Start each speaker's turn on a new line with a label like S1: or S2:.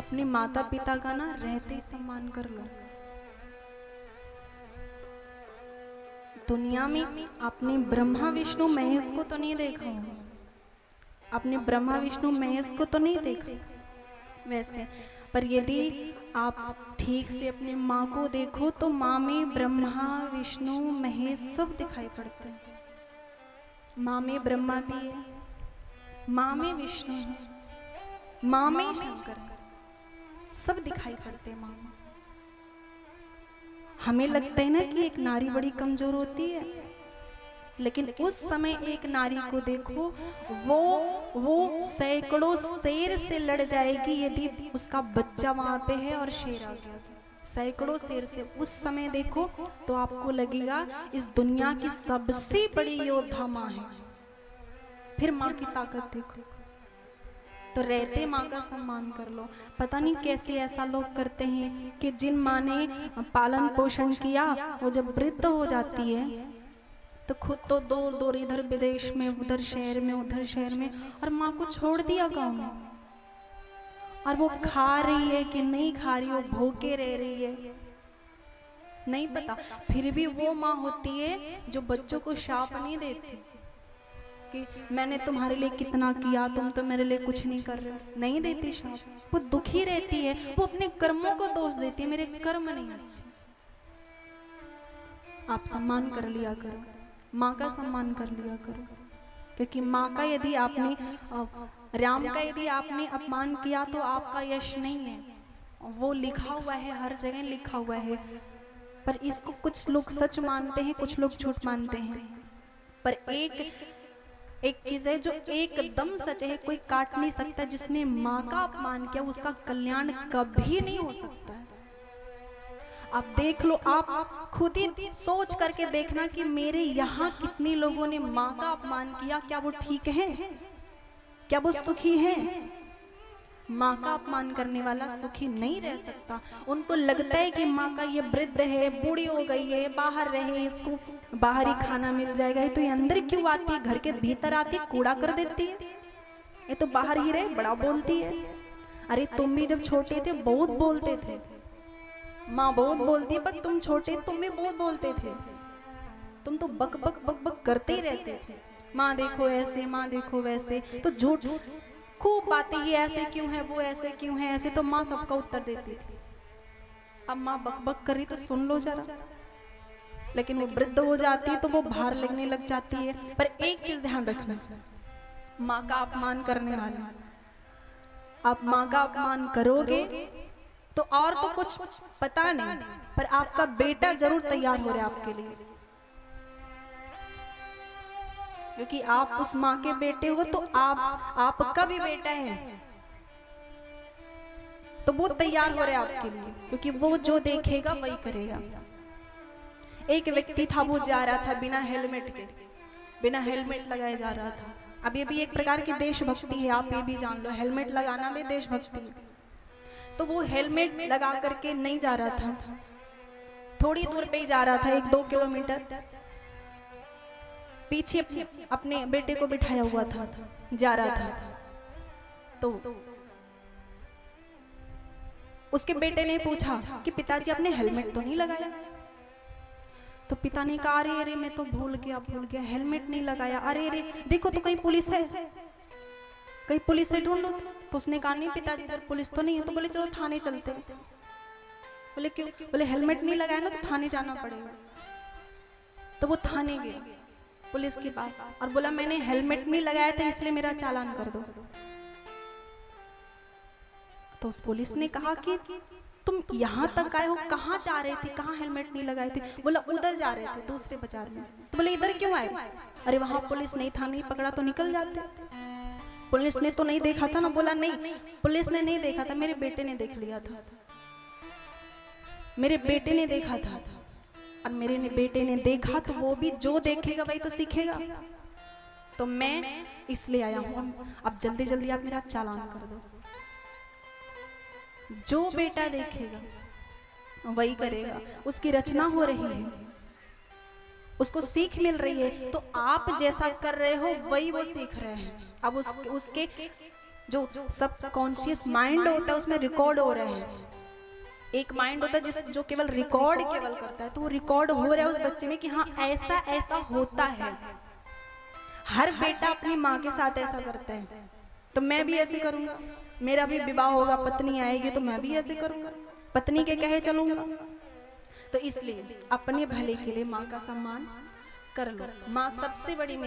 S1: अपने माता पिता का ना रहते ही सम्मान कर लो। दुनिया में आपने ब्रह्मा विष्णु महेश को तो नहीं देखा, आपने ब्रह्मा विष्णु महेश को तो नहीं देखा वैसे, पर यदि आप ठीक से अपने माँ को देखो तो माँ में ब्रह्मा विष्णु महेश सब दिखाई पड़ते हैं। माँ में ब्रह्मा भी है, माँ में विष्णु है, माँ में शंकर है, सब दिखाई पड़ते हैं माँ में। हमें लगता है ना कि एक नारी बड़ी कमजोर होती है, लेकिन उस समय एक नारी को देखो, वो सैकड़ों शेर से लड़ जाएगी यदि उसका बच्चा वहां पे है और शेर आ गया। सैकड़ों शेर से उस समय देखो तो आपको लगेगा इस दुनिया की सबसे बड़ी योद्धा माँ है। फिर माँ की ताकत देखो। तो रहते माँ का सम्मान कर लो। पता नहीं कैसे ऐसा लोग करते हैं कि जिन माँ ने पालन पोषण किया वो जब वृद्ध हो जाती है तो खुद तो दूर दूर इधर विदेश में, उधर शहर में, उधर शहर में, और माँ को छोड़ दिया गाँव में। और वो खा रही है कि नहीं खा रही, वो भूखे रह रही है नहीं पता, फिर भी वो माँ होती है जो बच्चों को शाप नहीं देती कि मैंने तुम्हारे लिए कितना किया, तुम तो मेरे लिए कुछ नहीं कर रहे, नहीं देती शाप। वो दुखी रहती है, वो अपने कर्मों को दोष देती है, मेरे कर्म नहीं अच्छे। आप सम्मान कर लिया करो, माँ का सम्मान कर लिया करो, क्योंकि माँ का यदि आपने, राम का यदि आपने अपमान किया तो आपका यश नहीं है, वो लिखा हुआ है, हर जगह लिखा हुआ है। पर इसको कुछ लोग सच मानते हैं, कुछ लोग झूठ मानते हैं। पर एक चीज है जो एकदम सच है, कोई काट नहीं सकता, जिसने माँ का अपमान किया उसका कल्याण कभी नहीं हो सकता है। आप देख लो, आप खुद ही सोच करके देखना कि मेरे यहाँ कितने लोगों ने माँ का अपमान किया, क्या वो ठीक है, क्या वो सुखी है? माँ का अपमान करने वाला सुखी नहीं रह सकता। उनको लगता है कि माँ का ये वृद्ध है, बूढ़ी हो गई है, बाहर रहे, इसको बाहर ही खाना मिल जाएगा, ये तो ये अंदर क्यों आती है, घर के भीतर आती है, कूड़ा कर देती है, ये तो बाहर ही रहे, बड़ा बोलती है। अरे तुम भी जब छोटे थे बहुत बोलते थे, माँ बहुत बोलती है, पर तुम छोटे तुम भी बहुत बोलते थे, तुम तो बक बक बक बक करते ही रहते थे, माँ देखो ऐसे, माँ देखो वैसे, तो झूठ खूब बातें, ये ऐसे क्यों है, वो ऐसे क्यों है, ऐसे, तो माँ सबका उत्तर देती थी। अब माँ बक बक करी तो सुन लो जरा, लेकिन वो वृद्ध हो जाती है तो वो भार लगने लग जाती है। पर एक चीज ध्यान रखना, माँ का अपमान करने वाले, आप माँ का अपमान करोगे तो और तो कुछ पता नहीं, पर आपका बेटा जरूर तैयार हो रहा है आपके लिए, क्योंकि आप उस माँ के बेटे हो, तो आपका भी बेटा है, तो वो तैयार हो रहा है आपके लिए, क्योंकि वो जो देखेगा वही करेगा। एक व्यक्ति था, वो जा रहा था बिना हेलमेट के, बिना हेलमेट लगाए जा रहा था। अब ये भी एक प्रकार की देशभक्ति है, आप ये भी जान लो, हेलमेट लगाना भी देशभक्ति है। तो वो हेलमेट लगा करके नहीं जा रहा था, थोड़ी दूर पे ही जा रहा था, 1-2 किलोमीटर पीछे अपने बेटे को बिठाया हुआ था, जा रहा था। तो उसके बेटे ने पूछा कि पिताजी आपने हेलमेट तो नहीं लगाया? तो पिता ने कहा अरे अरे मैं तो भूल गया हेलमेट नहीं लगाया, अरे अरे देखो तो कहीं पुलिस है, कहीं पुलिस से ढूंढो। तो उसने कहा नहीं पिताजी इधर पुलिस तो नहीं है। तो बोले चलो थाने चलते। बोले क्यों? बोले हेलमेट नहीं लगाया ना तो थाने जाना पड़ेगा। तो वो थाने गए पुलिस के पास और बोला मैंने हेलमेट नहीं लगाया था इसलिए मेरा चालान कर दो। तो उस पुलिस ने कहा कि तुम यहाँ तक आए हो, कहाँ जा रहे थे, कहाँ हेलमेट नहीं लगाए थे? बोला उधर जा रहे थे दूसरे बाजार में। तो बोले इधर क्यों आए? अरे वहां पुलिस नहीं था, नहीं पकड़ा तो निकल जाते। पुलिस ने तो नहीं देखा था ना? बोला नहीं पुलिस ने नहीं देखा था, मेरे बेटे ने देख लिया था, मेरे बेटे ने देखा था। और मेरे बेटे ने देखा तो वो भी जो देखेगा वही तो सीखेगा, तो मैं इसलिए आया हूँ। अब जल्दी जल्दी आप मेरा चालान कर दो। जो बेटा देखेगा वही करेगा, उसकी रचना हो रही है, उसको सीख मिल रही है, तो आप जैसा कर रहे हो वही वो सीख रहे हैं। अब उसके जो सब कॉन्शियस माइंड होता है उसमें रिकॉर्ड हो रहे हैं। एक माइंड होता है जिस जो केवल रिकॉर्ड करता है, तो वो रिकॉर्ड हो रहा है उस बच्चे में कि हाँ ऐसा ऐसा होता है। हर बेटा अपनी माँ के साथ ऐसा करता है, तो मैं भी ऐसे करूंगा। मेरा भी विवाह होगा, पत्नी आएगी तो मैं भी ऐसे करूंगा, पत्नी के कहे चलूंगा। तो इसलिए अपने भले के लिए माँ का सम्मान कर लो। माँ सबसे बड़ी